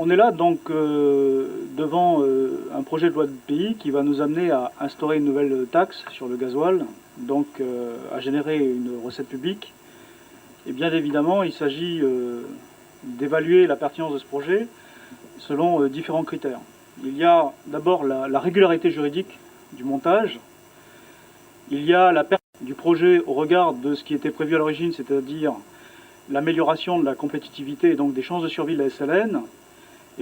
On est là donc devant un projet de loi de pays qui va nous amener à instaurer une nouvelle taxe sur le gasoil, donc à générer une recette publique. Et bien évidemment, il s'agit d'évaluer la pertinence de ce projet selon différents critères. Il y a d'abord la régularité juridique du montage, il y a la pertinence du projet au regard de ce qui était prévu à l'origine, c'est-à-dire l'amélioration de la compétitivité et donc des chances de survie de la SLN.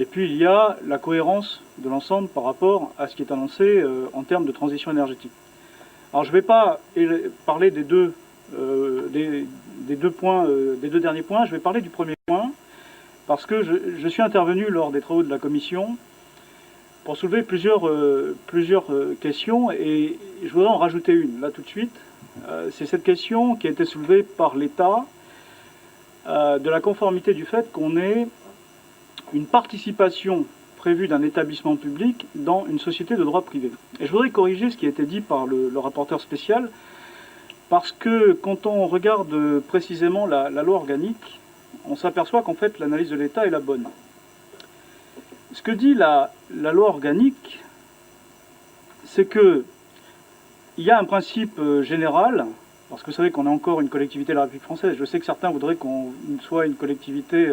Et puis il y a la cohérence de l'ensemble par rapport à ce qui est annoncé en termes de transition énergétique. Alors je ne vais pas parler des deux derniers points, je vais parler du premier point, parce que je suis intervenu lors des travaux de la commission pour soulever plusieurs questions, et je voudrais en rajouter une là tout de suite. C'est cette question qui a été soulevée par l'État de la conformité du fait qu'on ait une participation prévue d'un établissement public dans une société de droit privé. Et je voudrais corriger ce qui a été dit par le rapporteur spécial, parce que quand on regarde précisément la loi organique, on s'aperçoit qu'en fait l'analyse de l'État est la bonne. Ce que dit la loi organique, c'est qu'il y a un principe général, parce que vous savez qu'on est encore une collectivité de la République française. Je sais que certains voudraient qu'on soit une collectivité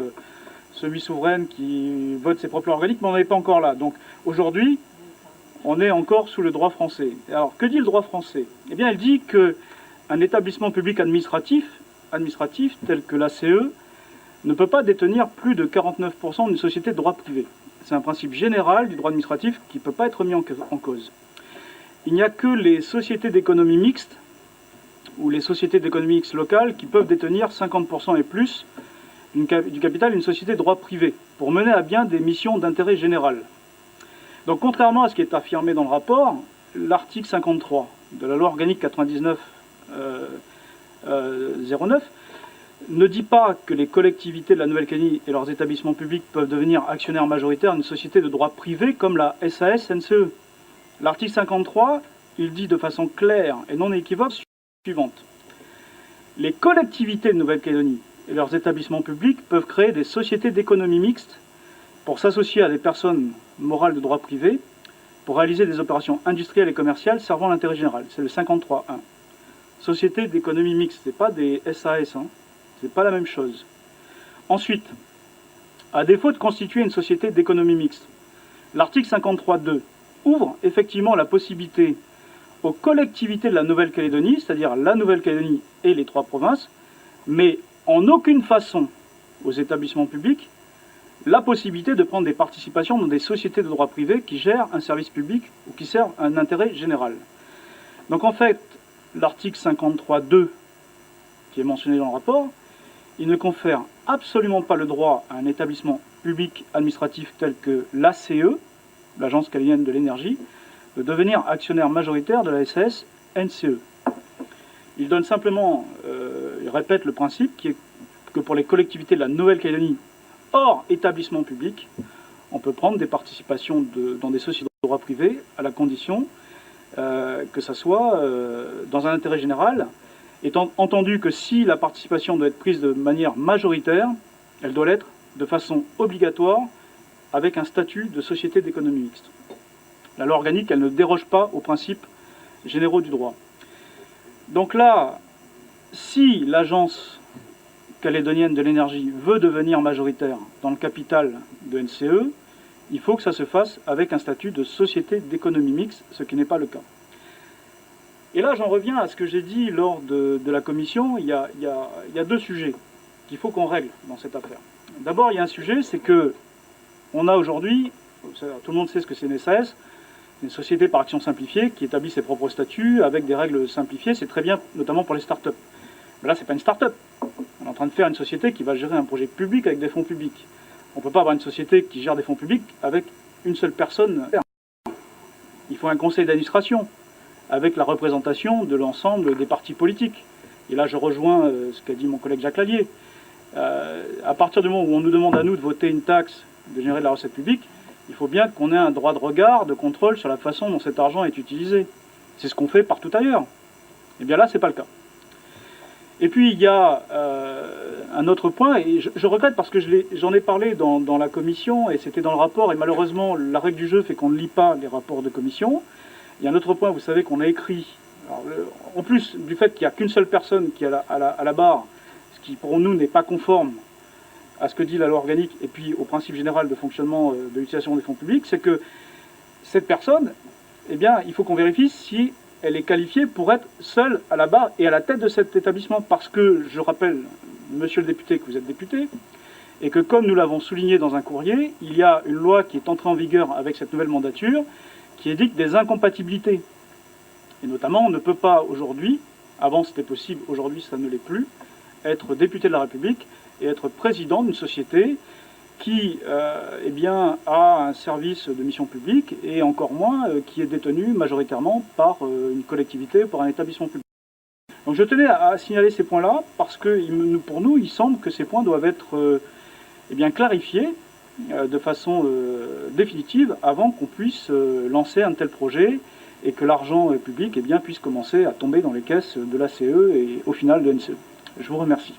semi-souveraine qui vote ses propres lois organiques, mais on n'est pas encore là. Donc aujourd'hui, on est encore sous le droit français. Alors, que dit le droit français? Eh bien, il dit qu'un établissement public administratif tel que l'ACE ne peut pas détenir plus de 49% d'une société de droit privé. C'est un principe général du droit administratif qui ne peut pas être mis en cause. Il n'y a que les sociétés d'économie mixte ou les sociétés d'économie mixte locales qui peuvent détenir 50% et plus du capital d'une société de droit privé pour mener à bien des missions d'intérêt général. Donc contrairement à ce qui est affirmé dans le rapport, l'article 53 de la loi organique 99-09 ne dit pas que les collectivités de la Nouvelle-Calédonie et leurs établissements publics peuvent devenir actionnaires majoritaires d'une société de droit privé comme la SAS-NCE. L'article 53, il dit de façon claire et non équivoque suivante. Les collectivités de Nouvelle-Calédonie et leurs établissements publics peuvent créer des sociétés d'économie mixte pour s'associer à des personnes morales de droit privé pour réaliser des opérations industrielles et commerciales servant l'intérêt général. C'est le 53.1. Société d'économie mixte, ce n'est pas des SAS, hein. C'est pas la même chose. Ensuite, à défaut de constituer une société d'économie mixte, l'article 53.2 ouvre effectivement la possibilité aux collectivités de la Nouvelle-Calédonie, c'est-à-dire la Nouvelle-Calédonie et les 3 provinces, mais en aucune façon aux établissements publics, la possibilité de prendre des participations dans des sociétés de droit privé qui gèrent un service public ou qui servent un intérêt général. Donc en fait, l'article 53.2, qui est mentionné dans le rapport, il ne confère absolument pas le droit à un établissement public administratif tel que l'ACE, l'Agence calédonienne de l'énergie, de devenir actionnaire majoritaire de la SAS-NCE. Il donne simplement, il répète le principe qui est que pour les collectivités de la Nouvelle-Calédonie hors établissement public, on peut prendre des participations dans des sociétés de droit privé à la condition que ça soit dans un intérêt général, étant entendu que si la participation doit être prise de manière majoritaire, elle doit l'être de façon obligatoire avec un statut de société d'économie mixte. La loi organique, elle ne déroge pas aux principes généraux du droit. Donc là, si l'Agence calédonienne de l'énergie veut devenir majoritaire dans le capital de NCE, il faut que ça se fasse avec un statut de société d'économie mixte, ce qui n'est pas le cas. Et là, j'en reviens à ce que j'ai dit lors de la commission. Il y a 2 sujets qu'il faut qu'on règle dans cette affaire. D'abord, il y a un sujet, c'est que on a aujourd'hui, tout le monde sait ce que c'est une SAS, une société par action simplifiée qui établit ses propres statuts avec des règles simplifiées. C'est très bien, notamment pour les start-up. Mais là, ce n'est pas une start-up. On est en train de faire une société qui va gérer un projet public avec des fonds publics. On ne peut pas avoir une société qui gère des fonds publics avec une seule personne. Il faut un conseil d'administration avec la représentation de l'ensemble des partis politiques. Et là, je rejoins ce qu'a dit mon collègue Jacques Lallier. À partir du moment où on nous demande à nous de voter une taxe, de générer de la recette publique, il faut bien qu'on ait un droit de regard, de contrôle sur la façon dont cet argent est utilisé. C'est ce qu'on fait partout ailleurs. Et bien là, ce n'est pas le cas. Et puis il y a un autre point, et je regrette parce que j'en ai parlé dans la commission, et c'était dans le rapport, et malheureusement la règle du jeu fait qu'on ne lit pas les rapports de commission. Il y a un autre point, vous savez, qu'on a écrit, alors, en plus du fait qu'il n'y a qu'une seule personne qui est à la barre, ce qui pour nous n'est pas conforme à ce que dit la loi organique et puis au principe général de fonctionnement de l'utilisation des fonds publics, c'est que cette personne, eh bien, il faut qu'on vérifie si elle est qualifiée pour être seule à la barre et à la tête de cet établissement. Parce que, je rappelle, monsieur le député, que vous êtes député, et que comme nous l'avons souligné dans un courrier, il y a une loi qui est entrée en vigueur avec cette nouvelle mandature, qui édicte des incompatibilités. Et notamment, on ne peut pas aujourd'hui, avant c'était possible, aujourd'hui ça ne l'est plus, être député de la République et être président d'une société qui eh bien, a un service de mission publique et encore moins qui est détenu majoritairement par une collectivité, par un établissement public. Donc je tenais à signaler ces points-là parce que pour nous, il semble que ces points doivent être eh bien, clarifiés de façon définitive avant qu'on puisse lancer un tel projet et que l'argent public eh bien, puisse commencer à tomber dans les caisses de l'ACE et au final de NCE. Je vous remercie.